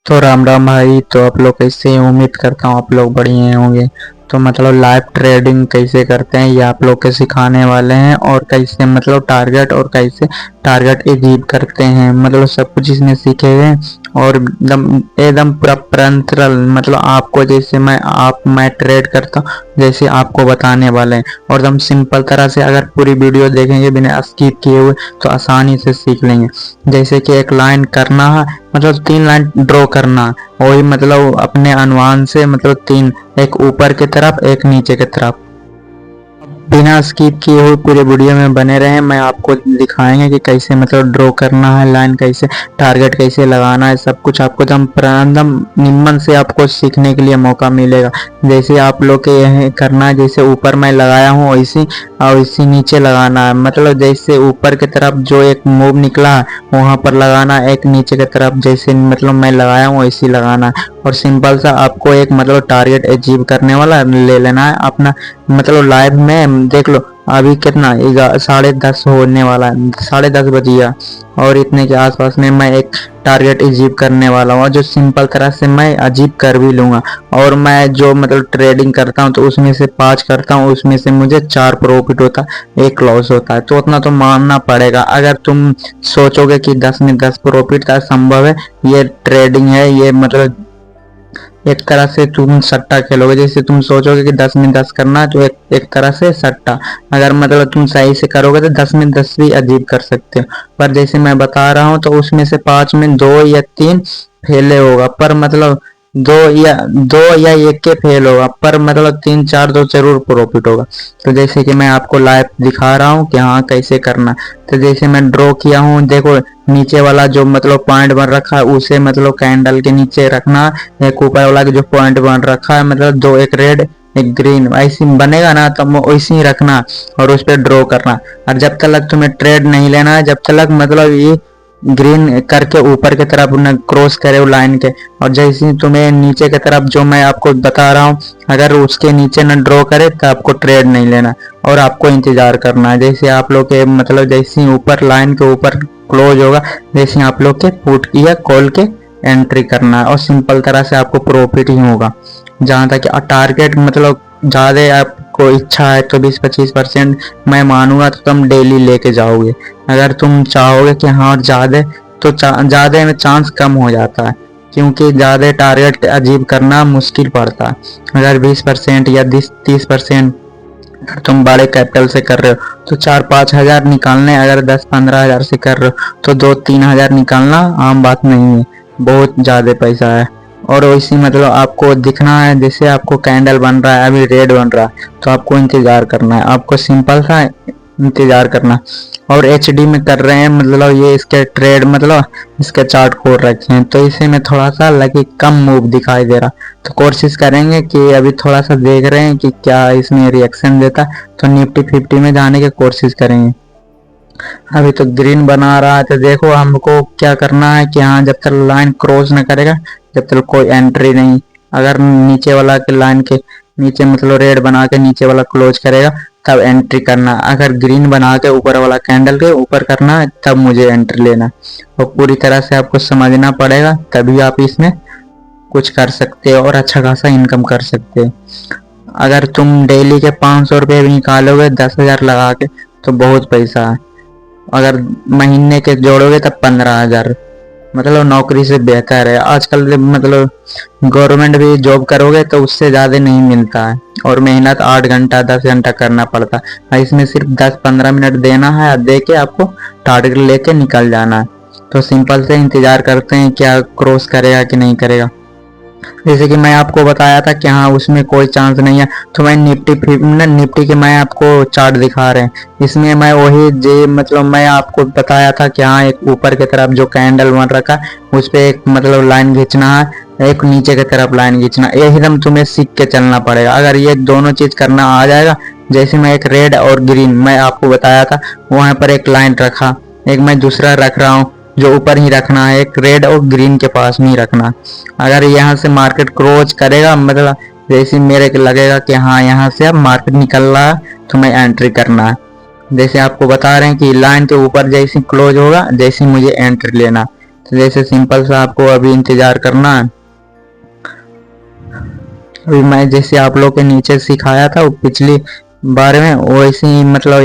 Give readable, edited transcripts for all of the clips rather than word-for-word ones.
तो राम राम भाई। तो आप लोग कैसे, उम्मीद करता हूँ आप लोग बढ़िया होंगे। तो मतलब लाइव ट्रेडिंग कैसे करते हैं ये आप लोग के सिखाने वाले हैं, और कैसे मतलब टारगेट और कैसे टारगेट अचीव करते हैं, मतलब सब कुछ इसमें सीखे हैं। और एकदम एकदम पूरा प्रंतरल, मतलब आपको जैसे मैं ट्रेड करता हूँ जैसे आपको बताने वाले हैं, और एकदम सिंपल तरह से अगर पूरी वीडियो देखेंगे बिना स्किप किए हुए तो आसानी से सीख लेंगे। जैसे कि एक लाइन करना है, मतलब 3 लाइन ड्रॉ करना, वही मतलब अपने अनुमान से, मतलब 3, एक ऊपर की तरफ एक नीचे की तरफ। बिना स्किप किए हुए पूरे वीडियो में बने रहें, मैं आपको दिखाएंगे कि कैसे मतलब ड्रॉ करना है, लाइन कैसे, टारगेट कैसे लगाना है, सब कुछ आपको एकदम निम्न से आपको सीखने के लिए मौका मिलेगा। जैसे आप लोग के यह करना है, जैसे ऊपर मैं लगाया हूँ वैसे और इसी नीचे लगाना है, मतलब जैसे ऊपर की तरफ जो एक मूव निकला है वहाँ पर लगाना, एक नीचे की तरफ जैसे मतलब मैं लगाया हूँ वैसे लगाना है। और सिंपल सा आपको एक मतलब टारगेट अचीव करने वाला ले लेना है अपना, मतलब लाइव में देख लो। अभी कितना 10:30 होने वाला है, 10:30 बज गया, और इतने के आसपास में मैं एक टारगेट अचीव करने वाला हूँ, जो सिंपल तरह से मैं अचीव कर भी लूँगा। और मैं जो मतलब ट्रेडिंग करता हूँ तो उसमें से 5 करता हूँ, उसमें से मुझे 4 प्रॉफिट होता है, 1 लॉस होता है। तो उतना तो मानना पड़ेगा। अगर तुम सोचोगे कि 10 में 10 प्रॉफिट का संभव है, ये ट्रेडिंग है, ये मतलब एक तरह से तुम सट्टा खेलोगे। जैसे तुम सोचोगे कि 10 में 10 करना है, तो एक तरह से सट्टा। अगर मतलब तुम सही से करोगे तो 10 में 10 भी अजीब कर सकते हो। पर जैसे मैं बता रहा हूँ तो उसमें से 5 में 2 या 3 फेले होगा, पर मतलब दो दो या एक के फेल होगा, पर मतलब 3 4 तो जरूर प्रॉफिट होगा। तो जैसे कि मैं आपको लाइव दिखा रहा हूँ कि हाँ कैसे करना। तो जैसे मैं ड्रॉ किया हूँ, देखो नीचे वाला जो मतलब पॉइंट बन रखा है उसे मतलब कैंडल के नीचे रखना। एक ऊपर वाला जो पॉइंट बन रखा है, मतलब दो, एक रेड एक ग्रीन, ऐसी बनेगा ना तो वैसे ही रखना और उस पर ड्रॉ करना। और जब तक तुम्हें ट्रेड नहीं लेना है, जब तक मतलब ये ग्रीन करके ऊपर की तरफ न क्रॉस करे वो लाइन के, और जैसे तुम्हें नीचे की तरफ जो मैं आपको बता रहा हूँ अगर उसके नीचे न ड्रॉ करे तो आपको ट्रेड नहीं लेना और आपको इंतजार करना है। जैसे आप लोग के मतलब जैसे ऊपर लाइन के ऊपर क्लोज होगा, जैसे आप लोग के पुट या कॉल के एंट्री करना है, और सिंपल तरह से आपको प्रॉफिट ही होगा। जहाँ तक टारगेट मतलब ज़्यादा आपको इच्छा है तो 20-25% मैं मानूंगा तो तुम डेली लेके जाओगे। अगर तुम चाहोगे कि हाँ और ज़्यादा, तो ज़्यादा में चांस कम हो जाता है, क्योंकि ज़्यादा टारगेट अचीव करना मुश्किल पड़ता है। अगर 20% या 30% अगर तुम बड़े कैपिटल से कर रहे हो तो 4-5 हज़ार निकालने, अगर 10-15 हज़ार से कर रहे हो तो 2-3 हज़ार निकालना आम बात नहीं है, बहुत ज़्यादा पैसा है। और वैसे मतलब आपको दिखना है, जैसे आपको कैंडल बन रहा है, अभी रेड बन रहा है तो आपको इंतज़ार करना है, आपको सिंपल सा इंतज़ार करना। और एचडी में कर रहे हैं, मतलब ये इसके ट्रेड मतलब इसके चार्ट खोल रखे हैं, तो इसे में थोड़ा सा लगे कम मूव दिखाई दे रहा। तो कोशिश करेंगे कि अभी थोड़ा सा देख रहे हैं कि क्या इसमें रिएक्शन देता है, तो निफ्टी 50 में जाने की कोशिश करेंगे। अभी तो ग्रीन बना रहा है, तो देखो हमको क्या करना है कि हाँ जब तक लाइन क्रॉस न करेगा जब तक कोई एंट्री नहीं। अगर नीचे वाला के लाइन के नीचे मतलब रेड बना के नीचे वाला क्लोज करेगा तब एंट्री करना, अगर ग्रीन बना के ऊपर वाला कैंडल के ऊपर करना है तब मुझे एंट्री लेना। और पूरी तरह से आपको समझना पड़ेगा, तभी आप इसमें कुछ कर सकते हो और अच्छा खासा इनकम कर सकते हो। अगर तुम डेली के 500 रुपये भी निकालोगे 10 हज़ार लगा के तो बहुत पैसा है। अगर महीने के जोड़ोगे तब 15 हज़ार, मतलब नौकरी से बेहतर है आजकल। मतलब गवर्नमेंट भी जॉब करोगे तो उससे ज़्यादा नहीं मिलता है, और मेहनत 8 घंटा 10 घंटा करना पड़ता है। इसमें सिर्फ 10-15 मिनट देना है, दे के आपको टारगेट लेके निकल जाना है। तो सिंपल से इंतज़ार करते हैं क्या क्रॉस करेगा कि नहीं करेगा। जैसे कि मैं आपको बताया था कि हाँ उसमें कोई चांस नहीं है, तो मैं निफ्टी के मैं आपको चार्ट दिखा रहे हैं, इसमें मैं वही जे मतलब मैं आपको बताया था कि हाँ एक ऊपर की तरफ जो कैंडल बन रखा है उस पर एक मतलब लाइन खींचना है, एक नीचे की तरफ लाइन खींचना, ये एकदम तुम्हें सीख के चलना पड़ेगा। अगर ये दोनों चीज करना आ जाएगा, जैसे मैं एक रेड और ग्रीन मैं आपको बताया था वहां पर एक लाइन रखा, एक मैं दूसरा रख रहा हूँ जो ऊपर ही रखना है, एक रेड और ग्रीन के पास में ही रखना। अगर यहाँ से मार्केट क्रॉस करेगा, मतलब जैसे मेरे को लगेगा कि हाँ यहाँ से अब मार्केट निकल रहा है तो मैं एंट्री करना है। जैसे आपको बता रहे हैं कि लाइन के ऊपर जैसे क्लोज होगा जैसे मुझे एंट्री लेना। तो जैसे सिंपल सा आपको अभी इंतजार करना है। अभी मैं जैसे आप लोग के नीचे सिखाया था वो पिछली बार में, वैसे ही मतलब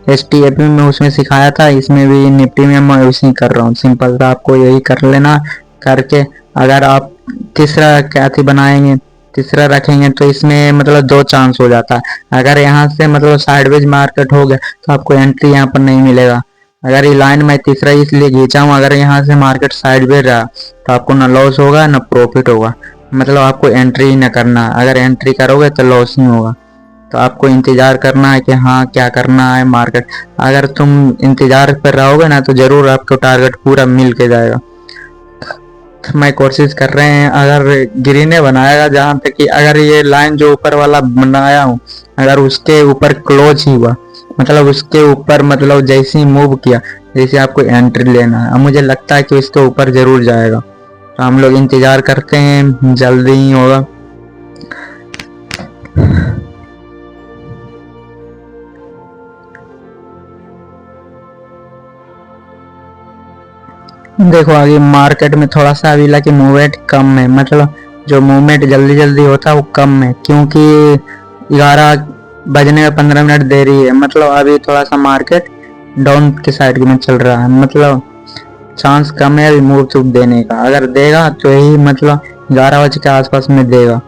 HTML में उसमें सिखाया था, इसमें भी निफ्टी में मैं वैसे ही कर रहा हूँ। सिंपल सा आपको यही कर लेना। करके अगर आप तीसरा क्या थी बनाएंगे, तीसरा रखेंगे तो इसमें मतलब 2 चांस हो जाता है। अगर यहाँ से मतलब साइडवेज मार्केट हो गया तो आपको एंट्री यहाँ पर नहीं मिलेगा। अगर ये लाइन मैं तीसरा इसलिए खींचा हूँ, अगर यहाँ से मार्केट साइडवेज रहा तो आपको ना लॉस होगा ना प्रॉफिट होगा, मतलब आपको एंट्री ही ना करना। अगर एंट्री करोगे तो लॉस ही होगा। तो आपको इंतजार करना है कि हाँ क्या करना है मार्केट। अगर तुम इंतजार पर रहोगे ना तो जरूर आपको टारगेट पूरा मिल के जाएगा। मैं कोशिश कर रहे हैं, अगर ग्रीने बनाएगा जहां तक कि अगर ये लाइन जो ऊपर वाला बनाया हूँ अगर उसके ऊपर क्लोज ही हुआ, मतलब उसके ऊपर मतलब जैसे ही मूव किया, जैसे आपको एंट्री लेना है। अब मुझे लगता है कि इसके ऊपर जरूर जाएगा, तो हम लोग इंतजार करते हैं, जल्दी ही होगा। देखो आगे मार्केट में थोड़ा सा अभी लगे मूवमेंट कम है, मतलब जो मूवमेंट जल्दी जल्दी होता है वो कम है, क्योंकि 11 बजने में 15 मिनट देरी है। मतलब अभी थोड़ा सा मार्केट डाउन के साइड में चल रहा है, मतलब चांस कम है अभी मूव चूक देने का। अगर देगा तो यही मतलब 11 बजे के आसपास में देगा।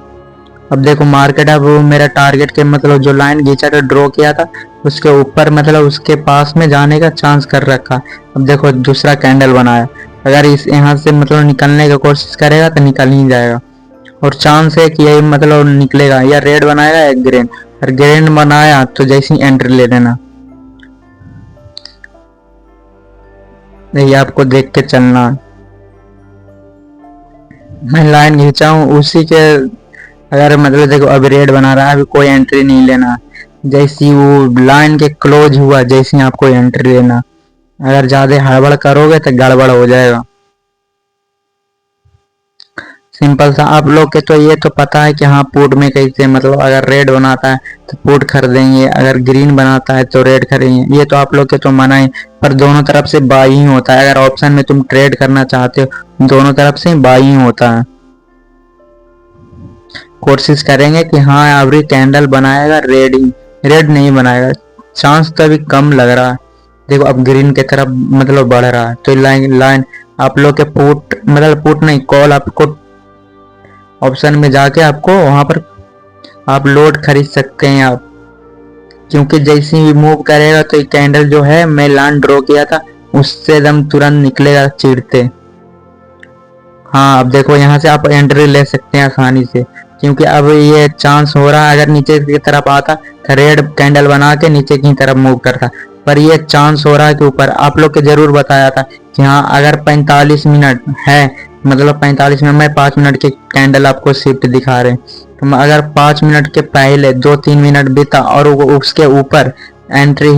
अब देखो मार्केट अब मेरा टारगेट के मतलब जो लाइन खींचा था ड्रॉ किया था उसके ऊपर मतलब उसके पास में जाने का चांस कर रखा। अब देखो दूसरा कैंडल बनाया, अगर इस यहाँ से मतलब निकलने की कोशिश करेगा तो निकल ही जाएगा, और चांस है कि यही मतलब निकलेगा, या रेड बनाएगा या ग्रीन। और ग्रीन बनाया तो जैसे ही एंट्री ले लेना, यही आपको देख के चलना। मैं लाइन खींचा हूँ उसी के, अगर मतलब देखो अभी रेड बना रहा है, अभी कोई एंट्री नहीं लेना। जैसी वो लाइन के क्लोज हुआ जैसे आपको एंट्री लेना। अगर ज्यादा हड़बड़ करोगे तो गड़बड़ हो जाएगा। सिंपल सा आप लोग के तो ये तो पता है कि हाँ पुट में कैसे, मतलब अगर रेड बनाता है तो पुट खरीदेंगे, अगर ग्रीन बनाता है तो रेड खरीदेंगे, ये तो आप लोग के तो मना है। पर दोनों तरफ से बाई ही होता है। अगर ऑप्शन में तुम ट्रेड करना चाहते हो दोनों तरफ से बाई ही होता है। कोशिश करेंगे कि हाँ अभी कैंडल बनाएगा रेड ही, रेड नहीं बनाएगा, चांस तो अभी कम लग रहा है। देखो अब ग्रीन की तरफ मतलब बढ़ रहा है, तो लाइन लाइन आप लोग के पुट मतलब पुट नहीं कॉल, आपको ऑप्शन में जाके आपको वहां पर आप लोड खरीद सकते हैं आप, क्योंकि जैसे ही मूव करेगा तो कैंडल जो है मैं लाइन ड्रॉ किया था उससे एकदम तुरंत निकलेगा चीरते। हाँ अब देखो यहाँ से आप एंट्री ले सकते हैं आसानी से, क्योंकि अब ये चांस हो रहा है अगर नीचे की तरफ आता तो रेड कैंडल बना के नीचे की तरफ मूव करता, पर ये चांस हो रहा है कि ऊपर। आप लोग के जरूर बताया था कि हाँ अगर 45 मिनट है, मतलब 45 मिनट में 5 मिनट की कैंडल आपको शिफ्ट दिखा रहे हैं, तो अगर 5 मिनट के पहले 2-3 मिनट बीता और उसके ऊपर एंट्री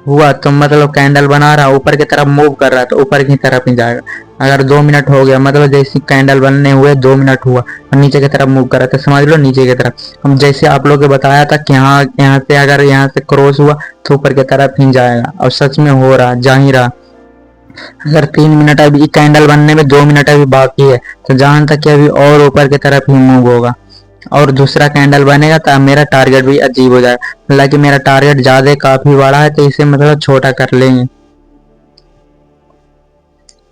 हुआ तो मतलब कैंडल बना रहा ऊपर की तरफ मूव कर रहा है तो ऊपर की तरफ ही जाएगा। अगर 2 मिनट हो गया मतलब जैसे कैंडल बनने हुए 2 मिनट हुआ और नीचे की तरफ मूव कर रहा था, समझ लो नीचे की तरफ। हम जैसे आप लोग को बताया था कि हाँ यहाँ से अगर यहाँ से क्रॉस हुआ तो ऊपर की तरफ ही जाएगा, और सच में हो रहा जा ही रहा। अगर 3 मिनट अभी कैंडल बनने में 2 मिनट अभी बाकी है तो जहां तक कि अभी और ऊपर की तरफ ही मूव होगा, और दूसरा कैंडल बनेगा तो मेरा टारगेट भी अचीव हो जाएगा। हालांकि मेरा टारगेट ज्यादा काफी बड़ा है तो इसे मतलब छोटा कर लेंगे।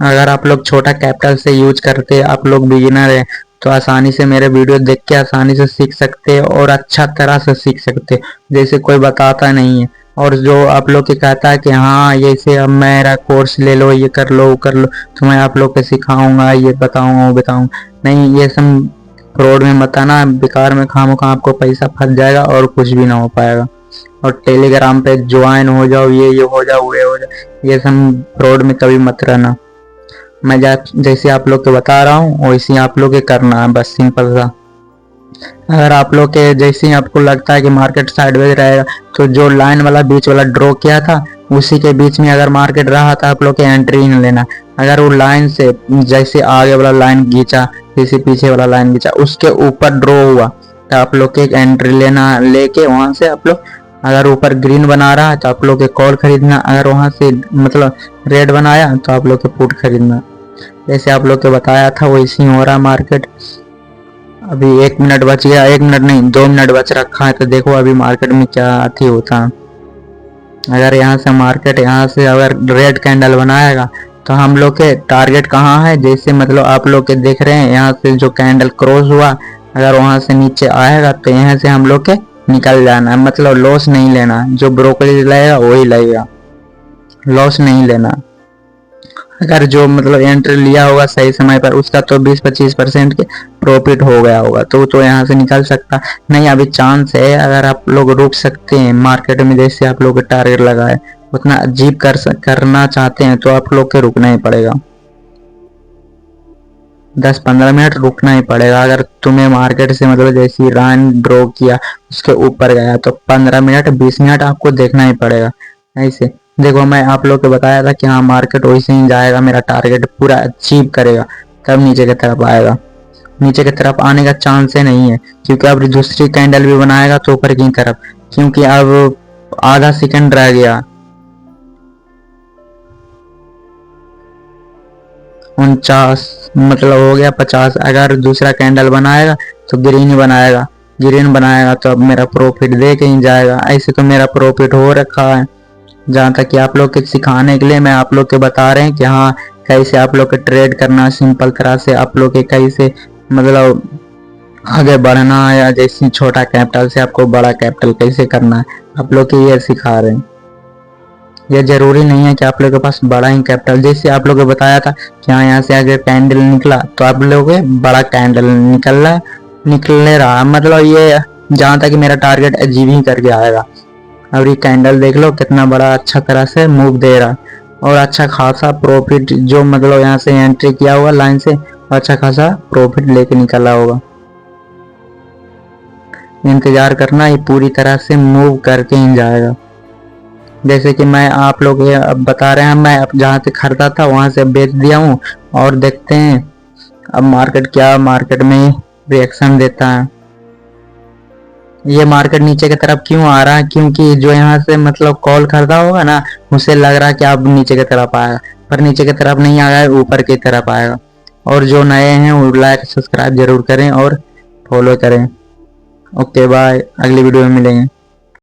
अगर आप लोग छोटा कैपिटल से यूज करते, आप लोग बिगिनर है तो आसानी से मेरे वीडियो देख के आसानी से सीख सकते हैं और अच्छा तरह से सीख सकते हैं, जैसे कोई बताता नहीं है। और जो आप लोग के कहता है कि हाँ जैसे अब मेरा कोर्स ले लो, ये कर लो वो कर लो, तो मैं आप लोग को सिखाऊंगा, ये बताऊंगा वो बताऊंगा, नहीं ये सब फ्रॉड में मत आना, बेकार में खामोखा आपको पैसा फंस जाएगा और कुछ भी ना हो पाएगा। और टेलीग्राम पे ज्वाइन हो जाओ, ये हो जाओ ये हो जाओ, ये सब फ्रॉड में कभी मत रहना। मैं जैसे आप लोग के बता रहा हूँ वैसे आप लोग के करना है, बस सिंपल सा। अगर आप लोग के जैसे ही आपको लगता है कि मार्केट साइडवेज रहेगा तो जो लाइन वाला बीच वाला ड्रॉ किया था उसी के बीच में अगर मार्केट रहा था आप लोग के एंट्री नहीं लेना। अगर वो लाइन से जैसे आगे वाला लाइन खींचा जैसे पीछे वाला लाइन खींचा उसके ऊपर ड्रॉ हुआ तो आप लोग के एक एंट्री लेना, लेके वहां से आप लोग अगर ऊपर ग्रीन बना रहा है तो आप लोग के कॉल खरीदना, अगर वहां से मतलब रेड बनाया तो आप लोग के पुट खरीदना। जैसे आप लोग को बताया था वैसे ही हो रहा मार्केट। अभी 1 मिनट बच गया, 1 मिनट नहीं 2 मिनट बच रखा है, तो देखो अभी मार्केट में क्या अति होता है। अगर यहाँ से मार्केट यहाँ से अगर रेड कैंडल बनाएगा तो हम लोग के टारगेट कहाँ है, जैसे मतलब आप लोग के देख रहे हैं यहाँ से जो कैंडल क्रॉस हुआ, अगर वहां से नीचे आएगा तो यहाँ से हम लोग के निकल जाना है, मतलब लॉस नहीं लेना, जो ब्रोकरेज लगेगा वही लगेगा, लॉस नहीं लेना। अगर जो मतलब एंट्री लिया होगा सही समय पर उसका तो 20-25% के प्रॉफिट हो गया होगा, तो यहाँ से निकल सकता नहीं। अभी चांस है, अगर आप लोग रुक सकते हैं मार्केट में, जैसे आप लोग टारगेट लगाए उतना अजीब करना चाहते हैं तो आप लोग के रुकना ही पड़ेगा, 10-15 मिनट रुकना ही पड़ेगा। अगर तुम्हें मार्केट से मतलब जैसी रन ड्रॉ किया उसके ऊपर गया तो 15 मिनट 20 मिनट आपको देखना ही पड़ेगा। ऐसे देखो मैं आप लोग को बताया था कि हाँ मार्केट वैसे ही जाएगा, मेरा टारगेट पूरा अचीव करेगा तब नीचे की तरफ आएगा, नीचे की तरफ आने का चांस ही नहीं है, क्योंकि अब दूसरी कैंडल भी बनाएगा तो ऊपर की तरफ, क्योंकि अब आधा सेकंड रह गया, 49 मतलब हो गया 50। अगर दूसरा कैंडल बनाएगा तो ग्रीन बनाएगा, ग्रीन बनाएगा तो अब मेरा प्रॉफिट दे के ही जाएगा। ऐसे तो मेरा प्रॉफिट हो रखा है। जहाँ तक कि आप लोग के सिखाने के लिए मैं आप लोग के बता रहे हैं कि हाँ कैसे आप लोग के ट्रेड करना, सिंपल तरह से आप लोग के कैसे मतलब आगे बढ़ना है, या जैसे छोटा कैपिटल से आपको बड़ा कैपिटल कैसे करना है, आप लोग के ये सिखा रहे हैं। ये जरूरी नहीं है कि आप लोगों के पास बड़ा ही कैपिटल, जैसे आप लोगों को बताया था कि हाँ यहाँ से अगर कैंडल निकला तो आप लोगों के बड़ा कैंडल निकल रहा, मतलब ये जहाँ तक मेरा टारगेट अचीव ही करके आएगा। अब ये कैंडल देख लो कितना बड़ा अच्छा तरह से मूव दे रहा, और अच्छा खासा प्रॉफिट जो मतलब यहाँ से एंट्री किया हुआ लाइन से अच्छा खासा प्रॉफिट लेके निकला होगा। इंतजार करना, ये पूरी तरह से मूव करके ही जाएगा। जैसे कि मैं आप लोग ये अब बता रहे हैं, मैं अब जहाँ से खरीदा था वहां से बेच दिया हूँ, और देखते हैं अब मार्केट में रिएक्शन देता है। ये मार्केट नीचे की तरफ क्यों आ रहा है, क्योंकि जो यहाँ से मतलब कॉल खरीदा होगा ना उसे लग रहा है कि अब नीचे की तरफ आएगा, पर नीचे की तरफ नहीं आएगा, ऊपर की तरफ आएगा। और जो नए हैं वो लाइक सब्सक्राइब जरूर करें और फॉलो करें। ओके बाय, अगली वीडियो में मिलेंगे।